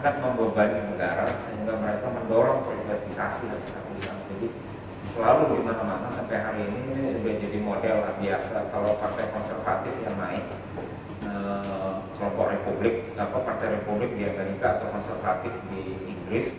sangat membebani negara sehingga mereka mendorong privatisasi habis-habisan. Jadi selalu di mana-mana sampai hari ini udah jadi model biasa kalau partai konservatif yang naik, kelompok Republik, Partai Republik di Amerika atau konservatif di Inggris,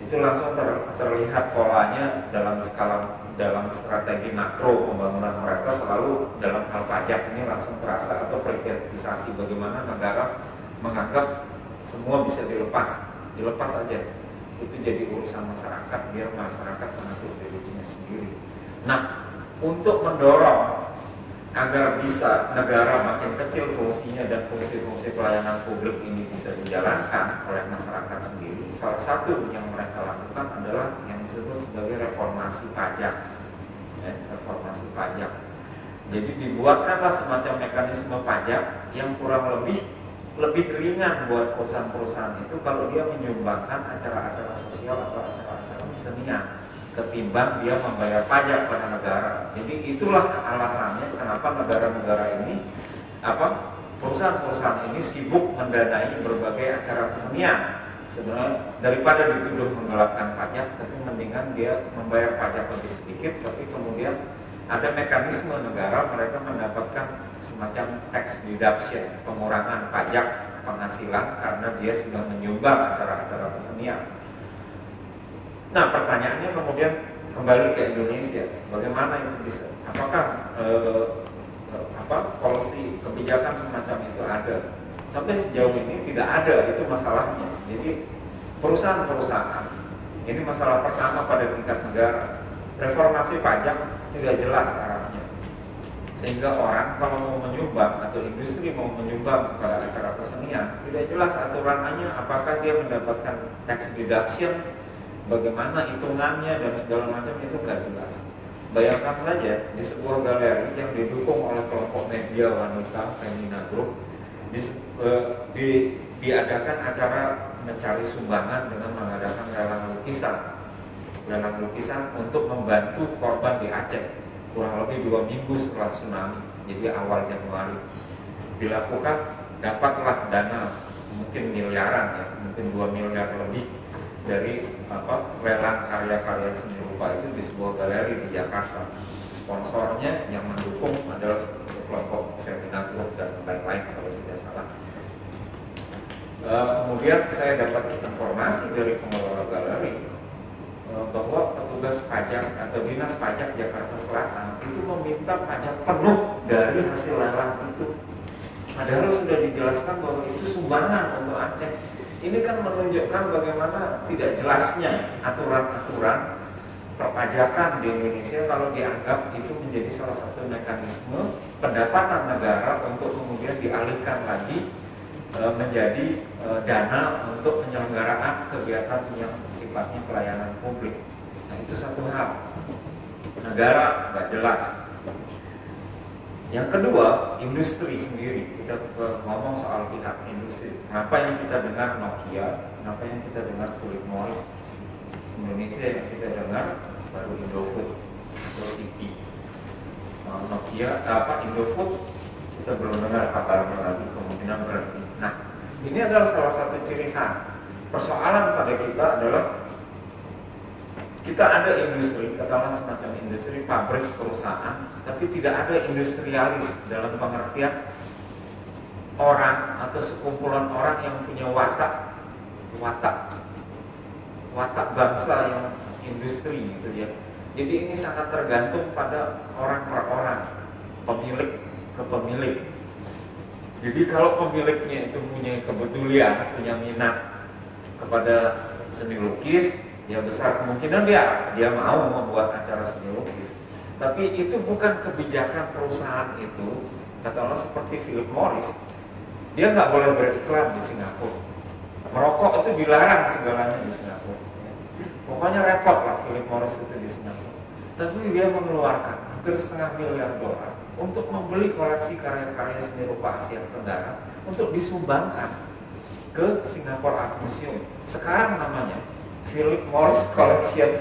itu langsung terlihat polanya dalam strategi makro pembangunan mereka selalu dalam hal pajak ini langsung terasa, atau privatisasi, bagaimana negara menganggap semua bisa dilepas aja, itu jadi urusan masyarakat, biar masyarakat mengatur dirinya sendiri. Nah, untuk mendorong agar bisa negara makin kecil fungsinya dan fungsi-fungsi pelayanan publik ini bisa dijalankan oleh masyarakat sendiri, salah satu yang mereka lakukan adalah yang disebut sebagai reformasi pajak. Reformasi pajak. Jadi dibuatkanlah semacam mekanisme pajak yang kurang lebih ringan buat perusahaan-perusahaan itu kalau dia menyumbangkan acara-acara sosial atau acara-acara kesenian ketimbang dia membayar pajak pada negara. Jadi itulah alasannya kenapa negara-negara ini, perusahaan-perusahaan ini sibuk mendanai berbagai acara kesenian. Sebenarnya daripada dituduh menggelapkan pajak, tapi mendingan dia membayar pajak lebih sedikit, tapi kemudian ada mekanisme negara mereka mendapatkan semacam tax deduction, pengurangan pajak penghasilan karena dia sudah menyumbang acara-acara kesenian. Nah, pertanyaannya kemudian kembali ke Indonesia, bagaimana itu bisa? Apakah policy kebijakan semacam itu ada? Sampai sejauh ini tidak ada, itu masalahnya. Jadi perusahaan-perusahaan ini masalah pertama pada tingkat negara. Reformasi pajak tidak jelas arahnya, sehingga orang kalau mau menyumbang atau industri mau menyumbang pada acara kesenian tidak jelas aturannya, apakah dia mendapatkan tax deduction, bagaimana hitungannya dan segala macam, itu nggak jelas. Bayangkan saja di sebuah galeri yang didukung oleh kelompok media wanita Femina Group diadakan acara mencari sumbangan dengan mengadakan lelang lukisan untuk membantu korban di Aceh kurang lebih 2 minggu setelah tsunami, jadi awal Januari dilakukan, dapatlah dana mungkin miliaran ya, mungkin 2 miliar lebih dari lelang karya-karya seni rupa itu di sebuah galeri di Jakarta. Sponsornya yang mendukung adalah kelompok Femina Group dan lain-lain kalau tidak salah. Kemudian saya dapat informasi dari pengelola galeri bahwa petugas pajak atau dinas pajak Jakarta Selatan itu meminta pajak penuh dari hasil lelang itu. Padahal sudah dijelaskan bahwa itu sumbangan untuk Aceh. Ini kan menunjukkan bagaimana tidak jelasnya aturan-aturan perpajakan di Indonesia kalau dianggap itu menjadi salah satu mekanisme pendapatan negara untuk kemudian dialihkan lagi menjadi dana untuk penyelenggaraan kegiatan yang sifatnya pelayanan publik. Nah, itu satu hal. Negara nggak jelas. Yang kedua, industri sendiri. Kita ngomong soal pihak industri. Kenapa yang kita dengar Nokia, kenapa yang kita dengar Philip Morris? Indonesia yang kita dengar baru Indofood atau CP. Nokia, Indofood kita belum dengar kabarnya lagi, kemungkinan berhenti. Nah, ini adalah salah satu ciri khas. Persoalan pada kita adalah kita ada industri, katakanlah semacam industri, pabrik, perusahaan, tapi tidak ada industrialis dalam pengertian orang atau sekumpulan orang yang punya watak bangsa yang industri gitu ya. Jadi ini sangat tergantung pada orang per orang, pemilik ke pemilik. Jadi kalau pemiliknya itu punya kepedulian, punya minat kepada seni lukis, ya besar kemungkinan dia mau membuat acara seni lukis. Tapi itu bukan kebijakan perusahaan itu. Katakanlah seperti Philip Morris, dia nggak boleh beriklan di Singapura. Merokok itu dilarang segalanya di Singapura. Pokoknya repot lah Philip Morris itu di Singapura. Tapi dia mengeluarkan hampir $500 miliar untuk membeli koleksi karya-karya seni rupa Asia Tenggara untuk disumbangkan ke Singapore Art Museum. Sekarang namanya Philip Morris Collection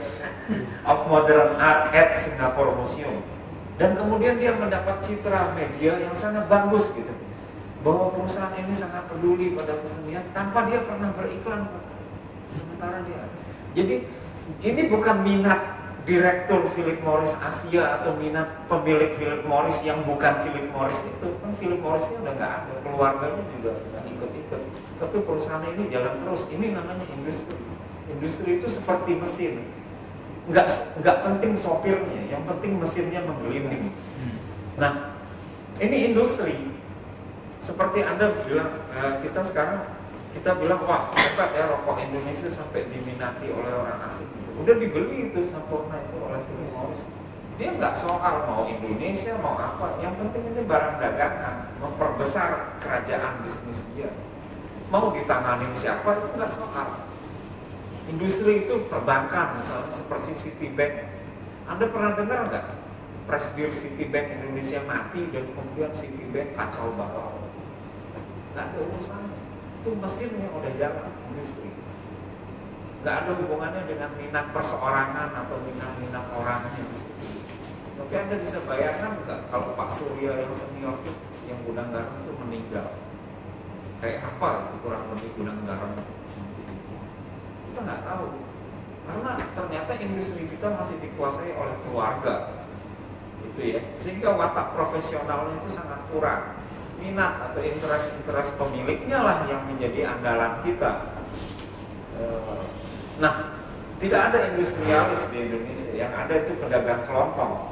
of Modern Art at Singapore Museum. Dan kemudian dia mendapat citra media yang sangat bagus gitu. bahwa perusahaan ini sangat peduli pada kesenian tanpa dia pernah beriklan, sementara dia. Jadi ini bukan minat direktur Philip Morris Asia atau minat pemilik Philip Morris yang bukan Philip Morris itu. Kan Philip Morrisnya udah nggak ada, keluarganya juga nggak ikut-ikut. Tapi perusahaan ini jalan terus. Ini namanya industri. Industri itu seperti mesin. Nggak penting sopirnya, yang penting mesinnya menggelinding. Nah, ini industri. Seperti Anda bilang, kita bilang, wah hebat ya rokok Indonesia sampai diminati oleh orang asing. Udah dibeli itu Sampurna itu oleh Philip Morris. Dia nggak soal mau Indonesia mau apa, yang penting ini barang dagangan, memperbesar kerajaan bisnis dia. Mau ditanganin siapa itu nggak soal. Industri itu perbankan misalnya seperti Citibank. Anda pernah dengar nggak presidir Citibank Indonesia mati dan kemudian Citibank kacau balau? Nggak ada urusannya. Itu mesin yang udah jalan, industri. Nggak ada hubungannya dengan minat perseorangan atau minat orangnya di situ. Tapi Anda bisa bayangkan nggak kalau Pak Surya yang senior itu, yang gudang garam itu meninggal? Kayak apa itu kurang lebih gudang garam? Kita nggak tahu. Karena ternyata industri kita masih dikuasai oleh keluarga. Itu ya. Sehingga watak profesionalnya itu sangat kurang. Minat atau interest pemiliknya lah yang menjadi andalan kita. Nah, tidak ada industrialis di Indonesia. Yang ada itu pedagang kelontong.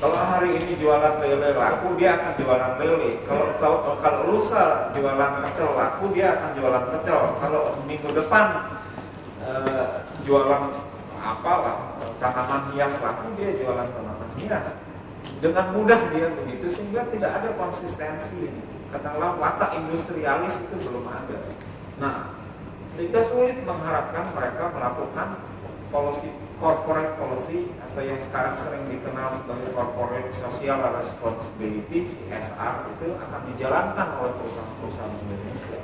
Kalau hari ini jualan lele laku, dia akan jualan lele. Kalau lusa jualan pecel laku, dia akan jualan pecel. Kalau minggu depan jualan apalah tanaman hias laku, dia jualan tanaman hias. Dengan mudah dia begitu, sehingga tidak ada konsistensi. Katakanlah watak industrialis itu belum ada. Nah, sehingga sulit mengharapkan mereka melakukan corporate policy atau yang sekarang sering dikenal sebagai corporate social responsibility (CSR) itu akan dijalankan oleh perusahaan-perusahaan Indonesia.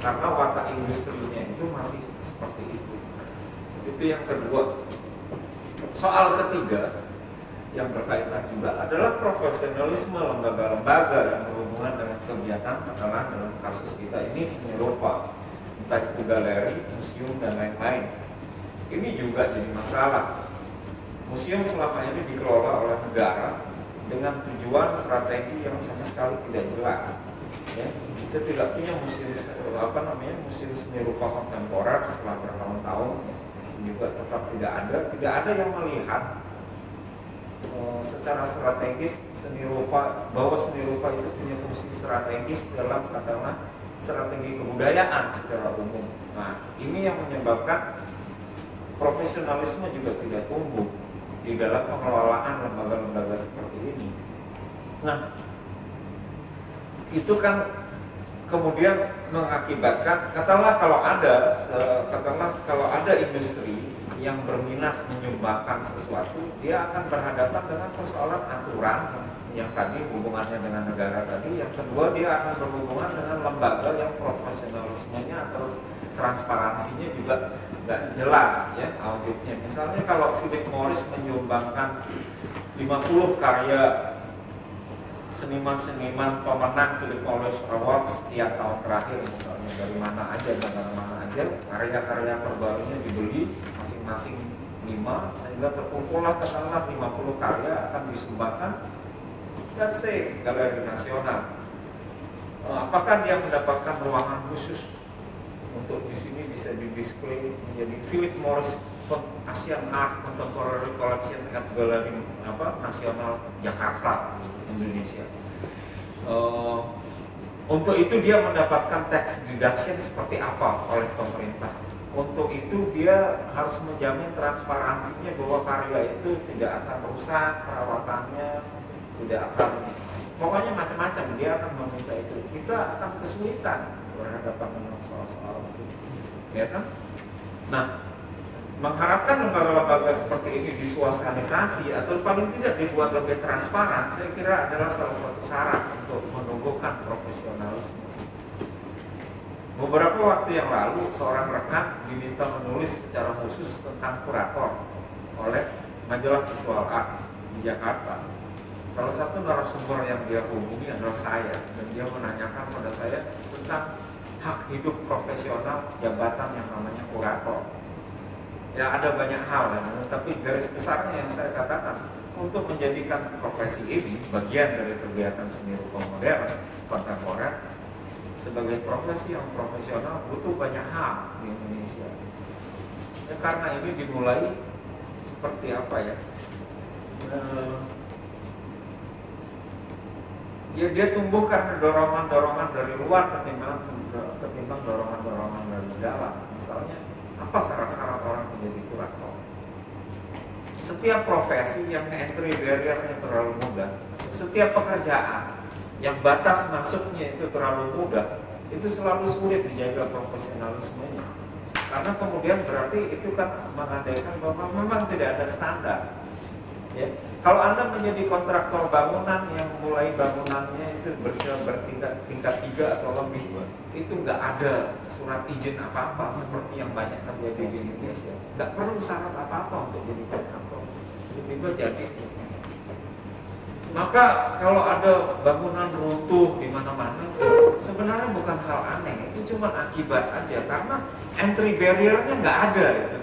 Karena watak industrinya itu masih seperti itu. Itu yang kedua. Soal ketiga yang berkaitan juga adalah profesionalisme lembaga-lembaga yang berhubungan dengan kegiatan, katakanlah dalam kasus kita ini seni rupa, entah itu galeri, museum dan lain-lain. Ini juga jadi masalah. Museum selama ini dikelola oleh negara dengan tujuan strategi yang sama sekali tidak jelas. Ya, kita tidak punya museum museum seni rupa kontemporer setelah bertahun-tahun juga tetap tidak ada yang melihat secara strategis seni rupa, bahwa seni rupa itu punya fungsi strategis dalam katakanlah strategi kebudayaan secara umum. Nah, ini yang menyebabkan profesionalisme juga tidak tumbuh di dalam pengelolaan lembaga-lembaga seperti ini. Nah, itu kan kemudian mengakibatkan katakanlah kalau ada industri yang berminat menyumbangkan sesuatu, dia akan berhadapan dengan persoalan aturan yang tadi hubungannya dengan negara tadi. Yang kedua, dia akan berhubungan dengan lembaga yang profesionalismenya atau transparansinya juga nggak jelas ya auditnya. Misalnya kalau Philip Morris menyumbangkan 50 karya seniman-seniman pemenang Philip Morris Award sekian tahun terakhir, misalnya dari mana aja, karya-karya terbarunya dibeli masing-masing 5, sehingga terkumpullah katakanlah 50 karya akan disumbangkan let's say Galeri Nasional. Apakah dia mendapatkan ruangan khusus untuk di sini bisa didisplay menjadi Philip Morris Asian Art Contemporary Collection at Galeri Nasional Jakarta, Indonesia. Untuk itu dia mendapatkan tax deduction seperti apa oleh pemerintah. Untuk itu dia harus menjamin transparansinya bahwa karya itu tidak akan rusak perawatannya, tidak akan, pokoknya macam-macam dia akan meminta itu. Kita akan kesulitan berhadapan dengan soal-soal itu, ya kan? Nah, mengharapkan lembaga-lembaga seperti ini disuasganisasi atau paling tidak dibuat lebih transparan, saya kira adalah salah satu syarat untuk menumbuhkan profesionalisme. Beberapa waktu yang lalu, seorang rekan diminta menulis secara khusus tentang kurator oleh majalah Visual Arts di Jakarta. Salah satu narasumber yang dia hubungi adalah saya, dan dia menanyakan pada saya tentang hak hidup profesional jabatan yang namanya kurator. Ya ada banyak hal, ya, tapi garis besarnya yang saya katakan, untuk menjadikan profesi ini bagian dari kegiatan seni rupa modern kontemporer sebagai profesi yang profesional butuh banyak hal di Indonesia. Ya, karena ini dimulai seperti apa ya? Dia tumbuh karena dorongan-dorongan dari luar ketimbang dorongan-dorongan dari dalam. Misalnya, apa syarat-syarat orang menjadi kurator? Setiap profesi yang entry barrier-nya terlalu mudah, setiap pekerjaan yang batas masuknya itu terlalu mudah, itu selalu sulit dijaga profesionalismenya. Karena kemudian berarti itu kan mengandaikan bahwa memang tidak ada standar. Ya. Kalau Anda menjadi kontraktor bangunan yang mulai bangunannya itu bertingkat 3 atau lebih, itu nggak ada surat izin apa-apa seperti yang banyak terjadi di Indonesia. Nggak perlu syarat apa-apa untuk jadi kontraktor. Tiba-tiba jadi. Maka kalau ada bangunan runtuh di mana-mana, sebenarnya bukan hal aneh, itu cuma akibat aja karena entry barrier-nya nggak ada itu.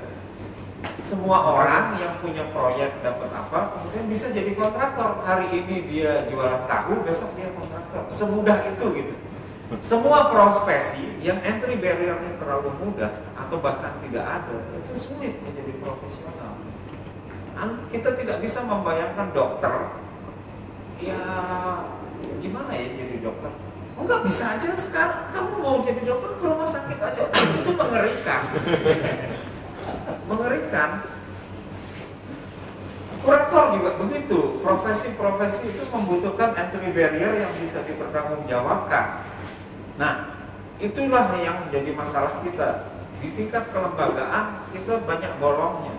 Semua orang yang punya proyek dapat apa, kemudian bisa jadi kontraktor. Hari ini dia jualan tahu, besok dia kontraktor. Semudah itu gitu. Semua profesi yang entry barrier-nya terlalu mudah atau bahkan tidak ada, itu sulit menjadi profesional. Kita tidak bisa membayangkan dokter, ya gimana ya jadi dokter? Oh nggak bisa aja sekarang, kamu mau jadi dokter ke rumah sakit aja, itu mengerikan. Mengerikan. Kurator juga begitu. Profesi-profesi itu membutuhkan entry barrier yang bisa dipertanggungjawabkan. Nah, itulah yang menjadi masalah kita. Di tingkat kelembagaan kita banyak bolongnya.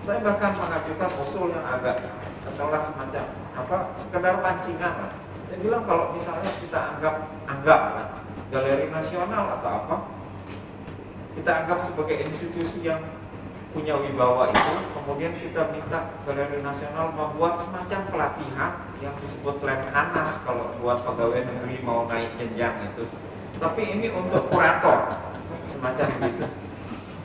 Saya bahkan mengajukan usul yang agak katakanlah semacam apa, sekedar pancingan lah. Saya bilang kalau misalnya kita anggap Galeri Nasional atau apa, kita anggap sebagai institusi yang punya wibawa itu, kemudian kita minta Galeri Nasional membuat semacam pelatihan yang disebut Lemhanas kalau buat pegawai negeri mau naik jenjang itu. Tapi ini untuk kurator, semacam gitu.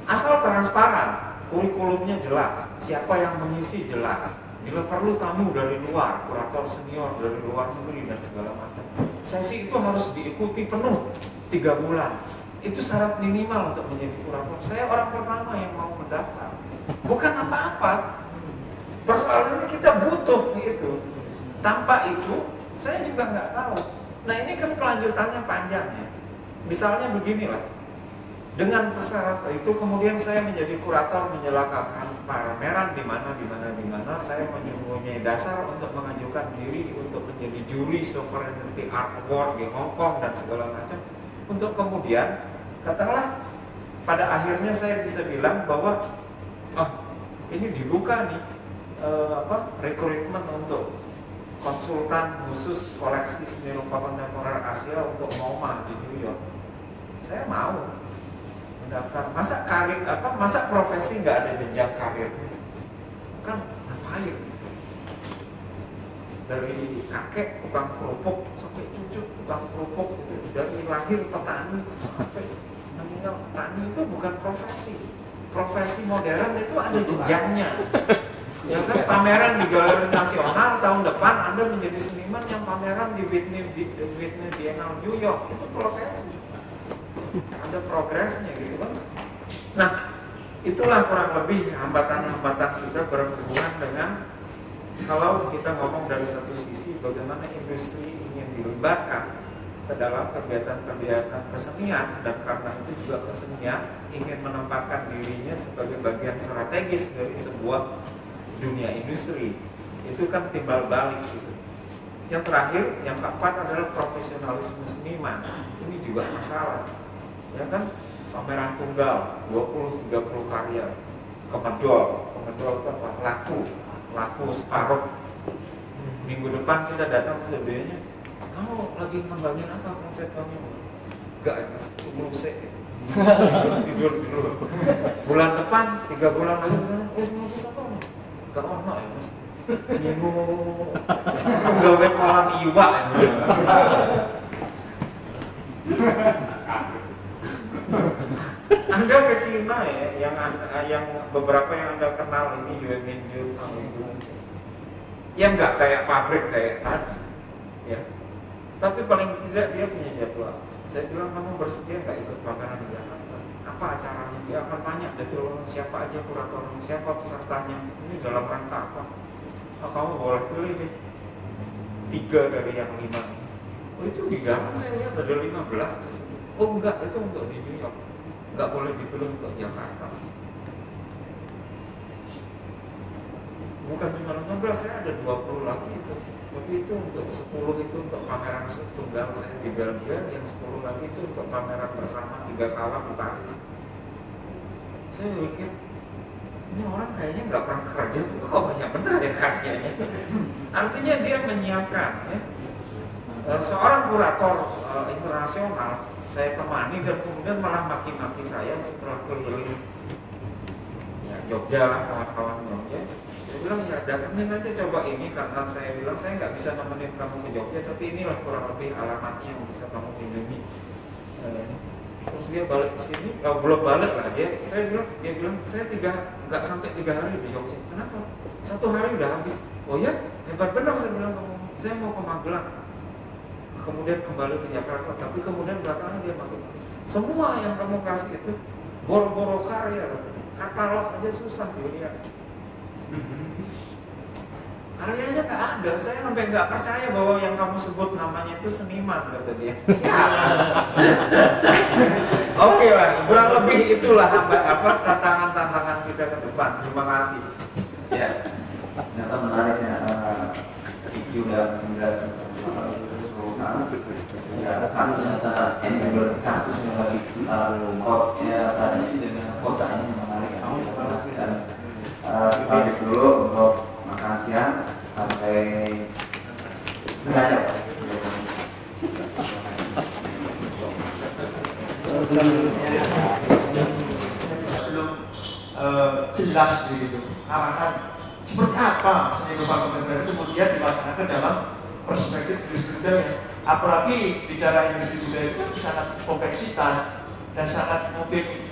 Asal transparan, kurikulumnya jelas, siapa yang mengisi jelas. Bila perlu tamu dari luar, kurator senior dari luar negeri dan segala macam. Sesi itu harus diikuti penuh 3 bulan. Itu syarat minimal untuk menjadi kurator. Saya orang pertama yang mau mendaftar. Bukan apa-apa. Persoalannya kita butuh itu. Tanpa itu, saya juga nggak tahu. Nah ini kan kelanjutannya panjang ya. Misalnya beginilah. Dengan persyarat itu kemudian saya menjadi kurator menyelenggarakan pameran di mana saya mempunyai dasar untuk mengajukan diri untuk menjadi juri Sovereignty Art Award di Hong Kong dan segala macam. Untuk kemudian katakanlah pada akhirnya saya bisa bilang bahwa ini dibuka nih rekrutmen untuk konsultan khusus koleksi seni rupa kontemporer Asia untuk MoMA di New York. Saya mau mendaftar. Masa profesi nggak ada jenjang karir? Kan ngapain? Dari kakek tukang kerupuk sampai cucu tukang kerupuk itu, dari lahir petani sampai meninggal petani, itu bukan profesi. Profesi modern itu ada jenjangnya. Ya kan, pameran di Galeri Nasional tahun depan Anda menjadi seniman yang pameran di Whitney Biennale New York, itu profesi. Ada progresnya gitu kan. Nah, itulah kurang lebih hambatan-hambatan kita berhubungan dengan kalau kita ngomong dari satu sisi bagaimana industri ingin dilibatkan ke dalam kegiatan-kegiatan kesenian, dan karena itu juga kesenian ingin menempatkan dirinya sebagai bagian strategis dari sebuah dunia industri. Itu kan timbal balik gitu. Yang terakhir, yang keempat adalah profesionalisme seniman. Ini juga masalah. Ya kan, pameran tunggal 20-30 karya kemedol itu apa? Laku separuh. Minggu depan kita datang ke studio-nya, kamu lagi ngembangin apa konsep kamu? Enggak, tunggu tidur dulu. Bulan depan 3 bulan lagi kesana, wis apa? Enggak ono ya mas. Minggu gawe kolam iwak ya Mas. Anda ke Cina ya, yang beberapa yang Anda kenal ini Yue Minju, yang nggak kayak pabrik kayak tadi, ya. Tapi paling tidak dia punya jadwal. Saya bilang, kamu bersedia nggak ikut pameran di Jakarta? Apa acaranya? Dia akan tanya betul siapa aja kuratornya, siapa pesertanya, ini dalam rangka apa? Oh, kamu boleh pilih deh 3 dari yang 5. Oh, itu di dalam saya lihat ada 15 di sini. Oh enggak, itu untuk di New York. Nggak boleh dipilih untuk Jakarta. Bukan cuma 15, saya ada 20 lagi itu. Tapi itu untuk 10 itu untuk pameran tunggal saya di Belgia, yang 10 lagi itu untuk pameran bersama 3 kawan di Paris. Saya pikir, ini orang kayaknya nggak pernah kerja tuh, kok banyak bener ya karyanya. Artinya dia menyiapkan ya. Seorang kurator internasional saya temani dan kemudian malah maki-maki saya setelah keliling ya Jogja lah, kawan-kawan Jogja. Dia bilang ya datengin aja coba ini, karena saya bilang saya nggak bisa nemenin kamu ke Jogja, tapi inilah kurang lebih alamatnya yang bisa kamu kunjungi. Terus dia balik ke sini, belum balik lah dia. Dia bilang saya nggak sampai 3 hari di Jogja. Kenapa? 1 hari udah habis. Oh ya, hebat benar, saya bilang, saya mau ke Magelang. Kemudian kembali ke Jakarta, tapi kemudian belakangan dia makin semua yang kamu kasih itu boro-boro karya, katalog aja susah dilihat. Karyanya nggak ada, saya sampai nggak percaya bahwa yang kamu sebut namanya itu seniman, kata dia. Oke lah, kurang lebih itulah tantangan kita ke depan. Terima kasih. Ya, ternyata menarik ya, Vicky udah menjelaskan ternyata ini kasus yang lagi tradisi dengan kota ini menarik ya. Kita dulu untuk makan siang sampai setengah jam. Belum jelas begitu arahan seperti apa seni rupa kontemporer kemudian dilaksanakan dalam perspektif industri budaya. Apalagi bicara industri budaya itu sangat kompleksitas dan sangat mungkin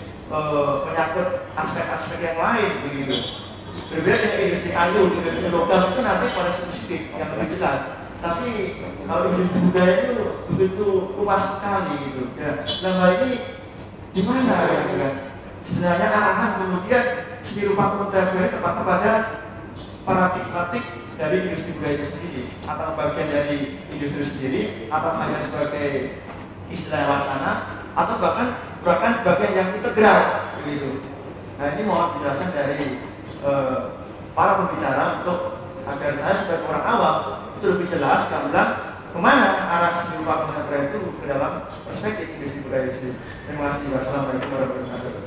menyangkut aspek-aspek yang lain begitu. Berbeda dengan industri kayu, industri logam itu nanti pada spesifik yang lebih jelas. Tapi kalau industri budaya itu begitu luas sekali gitu. Ya, dalam hal ini di mana gitu kan? Sebenarnya arahan kemudian seni rupa kontemporer tepat kepada paradigmatik dari industri budaya itu sendiri, atau bagian dari industri sendiri, atau hanya sebagai istilah wacana, atau bahkan bagian yang integral begitu. Nah ini mohon penjelasan dari para pembicara untuk agar saya sebagai orang awam itu lebih jelas gamblang kemana arah seni rupa kontemporer itu ke dalam perspektif industri budaya sendiri. Terima kasih. Wassalamualaikum warahmatullahi wabarakatuh.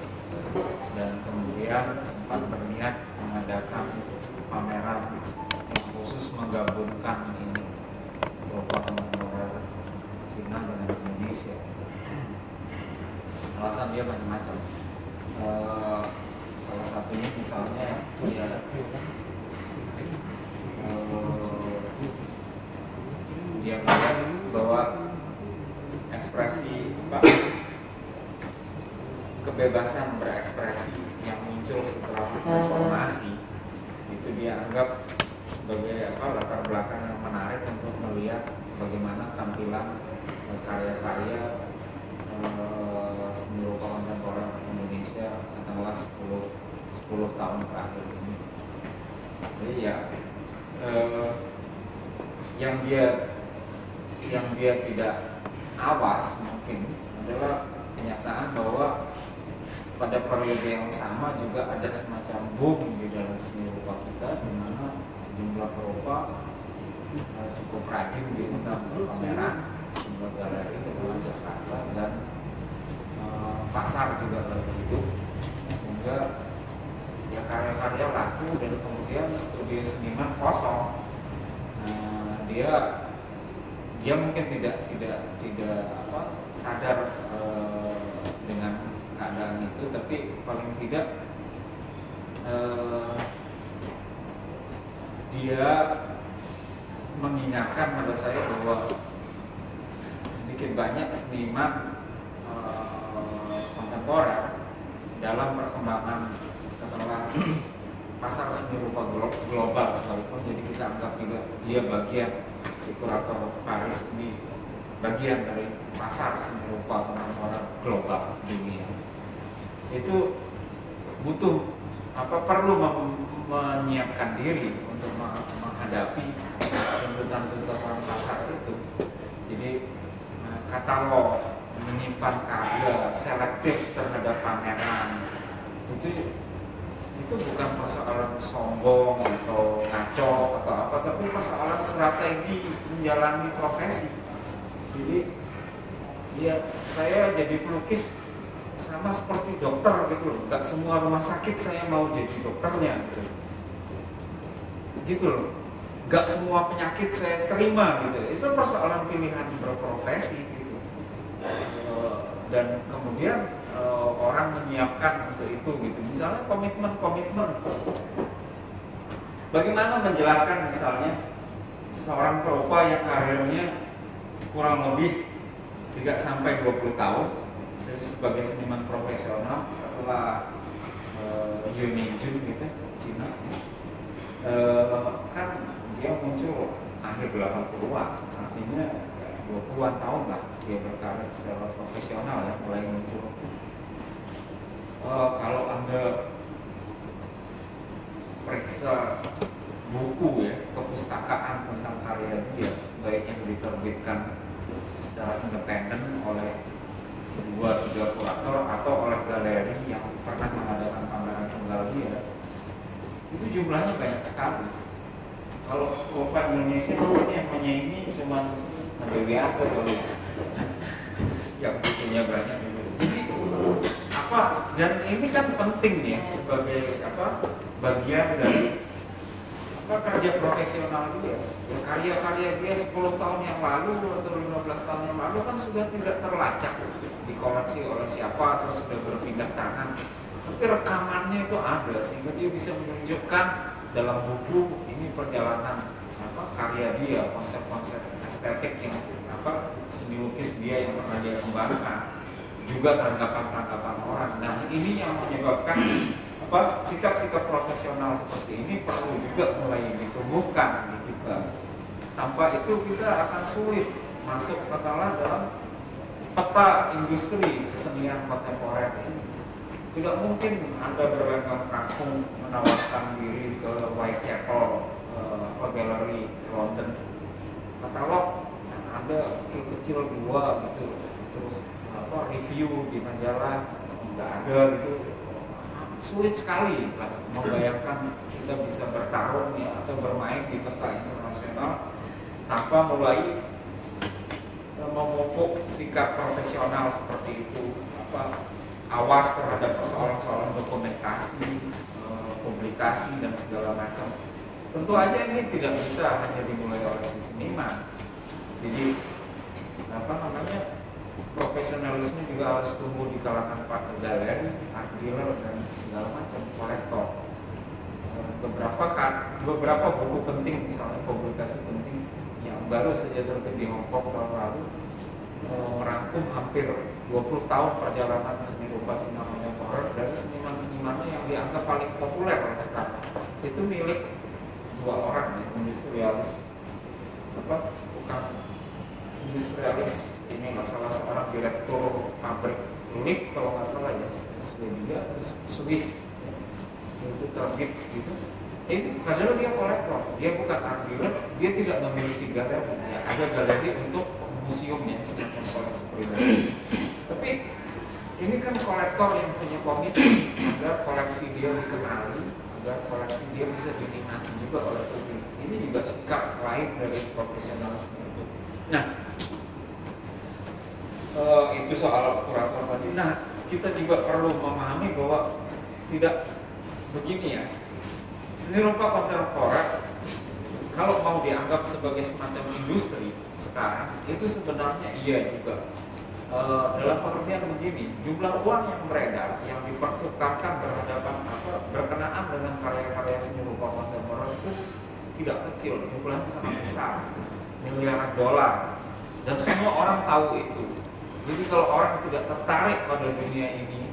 Dan kemudian sempat berniat mengadakan pameran yang khusus menggabungkan ini rupa kontemporer Cina dengan Indonesia. Alasan dia macam-macam. Salah satunya misalnya dia melihat bahwa ekspresi kebebasan berekspresi yang muncul setelah reformasi itu dia anggap sebagai latar belakang yang menarik untuk melihat bagaimana tampilan karya-karya seni rupa kontemporer Indonesia katakanlah 10 tahun terakhir ini. Jadi ya yang dia tidak awas mungkin adalah kenyataan bahwa pada periode yang sama juga ada semacam boom di dalam seni rupa kita, di mana sejumlah perupa cukup rajin diundang ke pameran, sebuah galeri di dalam Jakarta, dan pasar juga lagi hidup, sehingga ya karya-karya laku dan kemudian studio seniman kosong. Dia mungkin tidak sadar dengan keadaan itu, tapi paling tidak dia mengingatkan pada saya bahwa sedikit banyak seniman kontemporer dalam perkembangan katakanlah pasar seni rupa global sekalipun, jadi kita anggap juga dia bagian, si kurator Paris ini bagian dari pasar seni rupa kontemporer global dunia. Itu butuh perlu menyiapkan diri untuk menghadapi tuntutan-tuntutan pasar itu. Jadi katalog, menyimpan karya, selektif terhadap pameran, itu bukan persoalan sombong atau ngaco atau apa, tapi persoalan strategi menjalani profesi. Jadi ya saya jadi pelukis sama seperti dokter gitu loh, nggak semua rumah sakit saya mau jadi dokternya gitu loh, nggak semua penyakit saya terima gitu. Itu persoalan pilihan berprofesi gitu. Dan kemudian orang menyiapkan untuk itu gitu. Misalnya komitmen, bagaimana menjelaskan misalnya seorang perupa yang karirnya kurang lebih 3-20 tahun sebagai seniman profesional setelah Yu Mingjun gitu, Cina, kan dia muncul akhir 80-an, artinya 20-an tahun lah dia berkarir secara profesional ya, mulai muncul. Kalau Anda periksa buku ya, kepustakaan tentang karya dia, baik yang diterbitkan secara independen oleh 2-3 kurator atau oleh galeri yang pernah mengadakan pameran tunggal dia, itu jumlahnya banyak sekali. Kalau Kopa Indonesia yang punya ini cuma Dewi Arto yang bukunya banyak. Jadi dan ini kan penting ya sebagai bagian dari kerja profesional dia. Ya, karya-karya dia 10 tahun yang lalu atau 15 tahun yang lalu kan sudah tidak terlacak dikoleksi oleh siapa atau sudah berpindah tangan. Tapi rekamannya itu ada sehingga dia bisa menunjukkan dalam buku ini perjalanan karya dia, konsep-konsep estetik yang seni lukis dia yang pernah dia kembangkan, juga tanggapan-tanggapan orang. Nah, ini yang menyebabkan sikap-sikap profesional seperti ini perlu juga mulai ditumbuhkan di kita. Tanpa itu kita akan sulit masuk katakanlah dalam peta industri kesenian kontemporer ini. Tidak mungkin Anda berlenggang kangkung menawarkan diri ke Whitechapel galeri London, katalog ada kecil-kecil 2 gitu, terus review di majalah nggak ada gitu. Sulit sekali lah membayangkan kita bisa bertarung ya atau bermain di peta internasional tanpa mulai memupuk sikap profesional seperti itu, awas terhadap persoalan-persoalan dokumentasi, publikasi dan segala macam. Tentu aja ini tidak bisa hanya dimulai oleh si seniman. Jadi profesionalisme juga harus tumbuh di kalangan partner galeri, art dealer dan segala macam kolektor. Beberapa buku penting, misalnya publikasi penting yang baru saja terbit di Hong Kong tahun lalu, merangkum hampir 20 tahun perjalanan seni rupa Cina kontemporer dari seniman-senimannya yang dianggap paling populer sekarang. Itu milik 2 orang, industrialis, bukan industrialis, ini masalah seorang direktur pabrik lift kalau nggak salah ya, Swedia, terus Swiss, itu terbit gitu. Padahal dia kolektor, dia bukan art dealer, dia tidak memiliki galeri. Ya, ada galeri untuk museumnya, semacam koleksi pribadi. Tapi ini kan kolektor yang punya komitmen agar koleksi dia dikenali, agar koleksi dia bisa dinikmati juga oleh publik. Ini juga sikap lain dari profesionalisme itu. Nah, itu soal kurator tadi. Nah, kita juga perlu memahami bahwa tidak begini ya. Seni rupa kontemporer kalau mau dianggap sebagai semacam industri sekarang, itu sebenarnya iya juga. Dalam pengertian begini, jumlah uang yang beredar, yang dipertukarkan berkenaan dengan karya-karya seni rupa kontemporer itu tidak kecil, jumlahnya sangat besar, miliaran dolar, dan semua orang tahu itu. Jadi kalau orang tidak tertarik pada dunia ini,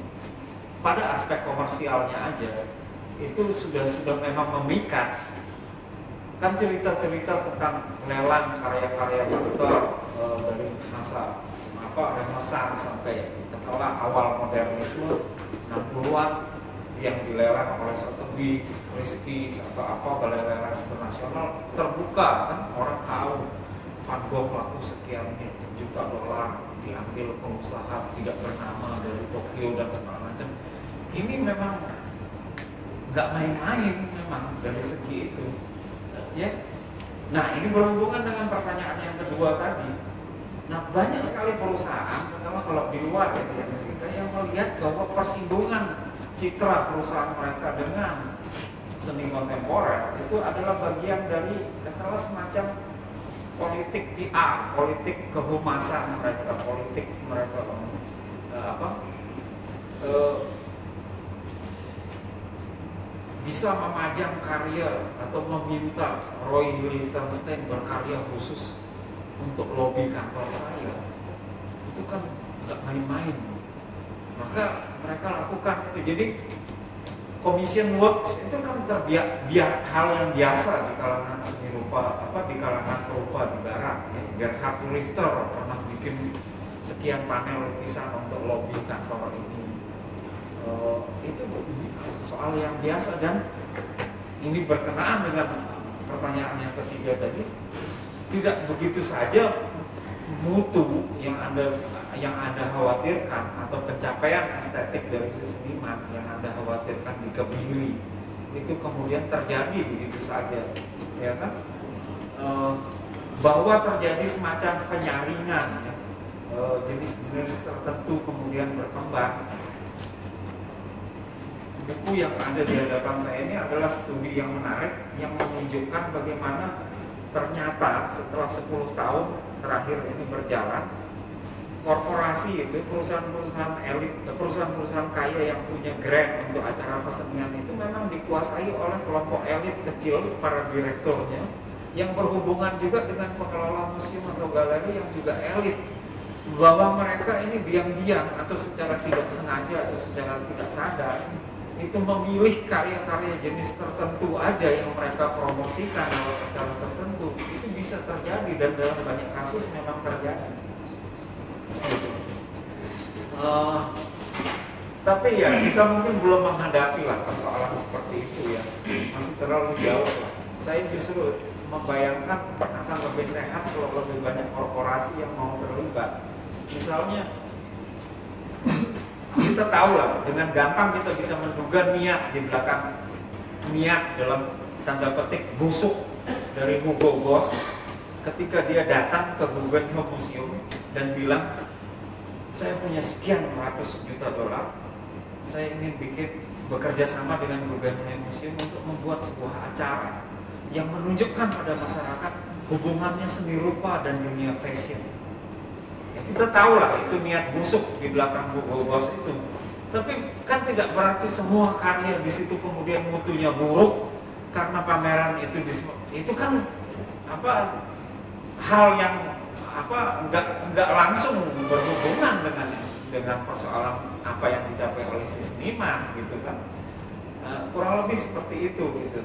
pada aspek komersialnya aja, itu sudah memang memikat. Kan cerita-cerita tentang lelang karya-karya master dari masa Renaissance sampai katakanlah awal modernisme 60-an yang dilelang oleh Sotheby's, Christie's atau apa balai lelang internasional terbuka, kan orang tahu Van Gogh laku sekian juta dolar diambil pengusaha tidak bernama dari Tokyo dan segala macam. Ini memang nggak main-main memang dari segi itu, ya. Nah ini berhubungan dengan pertanyaan yang kedua tadi. Nah banyak sekali perusahaan, terutama kalau di luar ya di Amerika, yang melihat bahwa persinggungan citra perusahaan mereka dengan seni kontemporer itu adalah bagian dari katakanlah semacam politik PR, politik kehumasan mereka, politik mereka bisa memajang karya atau meminta Roy Lichtenstein berkarya khusus untuk lobi kantor saya. Itu kan nggak main-main. Maka mereka lakukan itu. Jadi commission works itu kan hal yang biasa di kalangan seni rupa, di kalangan perupa di barat. Ya. Gerhard Richter pernah bikin sekian panel lukisan untuk lobi kantor ini. Itu soal yang biasa, dan ini berkenaan dengan pertanyaan yang ketiga tadi. Tidak begitu saja mutu yang Anda khawatirkan atau pencapaian estetik dari si seniman yang Anda khawatirkan dikebiri itu kemudian terjadi begitu saja, ya kan? Bahwa terjadi semacam penyaringan, ya, jenis-jenis tertentu kemudian berkembang. Buku yang ada di hadapan saya ini adalah studi yang menarik yang menunjukkan bagaimana ternyata setelah 10 tahun terakhir ini berjalan, korporasi itu, perusahaan-perusahaan elit, perusahaan-perusahaan kaya yang punya grant untuk acara kesenian itu memang dikuasai oleh kelompok elit kecil, para direkturnya, yang berhubungan juga dengan pengelola museum atau galeri yang juga elit, bahwa mereka ini diam-diam atau secara tidak sengaja atau secara tidak sadar itu memilih karya-karya jenis tertentu aja yang mereka promosikan lewat acara tertentu. Itu bisa terjadi dan dalam banyak kasus memang terjadi. Tapi ya kita mungkin belum menghadapi lah persoalan seperti itu ya, masih terlalu jauh lah. Saya justru membayangkan akan lebih sehat kalau lebih banyak korporasi yang mau terlibat. Misalnya kita tahu lah, dengan gampang kita bisa menduga niat di belakang, niat dalam tanda petik busuk dari Hugo Boss ketika dia datang ke Guggenheim Museum dan bilang, saya punya sekian ratus juta dolar, saya ingin bekerja sama dengan Guggenheim Museum untuk membuat sebuah acara yang menunjukkan pada masyarakat hubungannya seni rupa dan dunia fashion. Ya, kita tahu lah itu niat busuk di belakang Hugo Boss itu. Tapi kan tidak berarti semua karya di situ kemudian mutunya buruk karena pameran itu kan hal yang nggak langsung berhubungan dengan persoalan apa yang dicapai oleh si seniman gitu kan. Kurang lebih seperti itu gitu.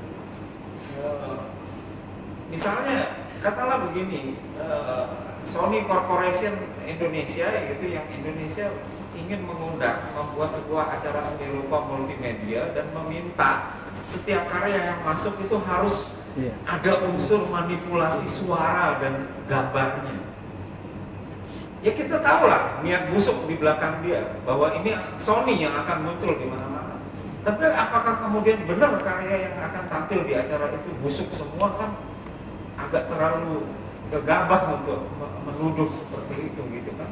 Misalnya katakanlah begini, Sony Corporation Indonesia gitu, yang Indonesia ingin membuat sebuah acara seni rupa multimedia dan meminta setiap karya yang masuk itu harus ada unsur manipulasi suara dan gambarnya. Ya kita tahu lah niat busuk di belakang dia, bahwa ini Sony yang akan muncul di mana-mana. Tapi apakah kemudian benar karya yang akan tampil di acara itu busuk semua? Kan agak terlalu gegabah untuk menuduh seperti itu gitu kan.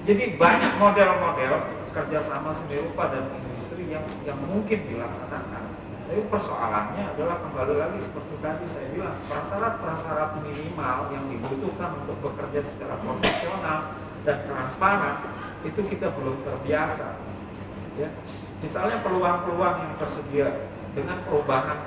Jadi banyak model-model kerjasama seni rupa dan industri yang mungkin dilaksanakan. Tapi persoalannya adalah kembali lagi seperti tadi saya bilang, prasyarat-prasyarat minimal yang dibutuhkan untuk bekerja secara profesional dan transparan itu kita belum terbiasa. Ya. Misalnya peluang-peluang yang tersedia dengan perubahan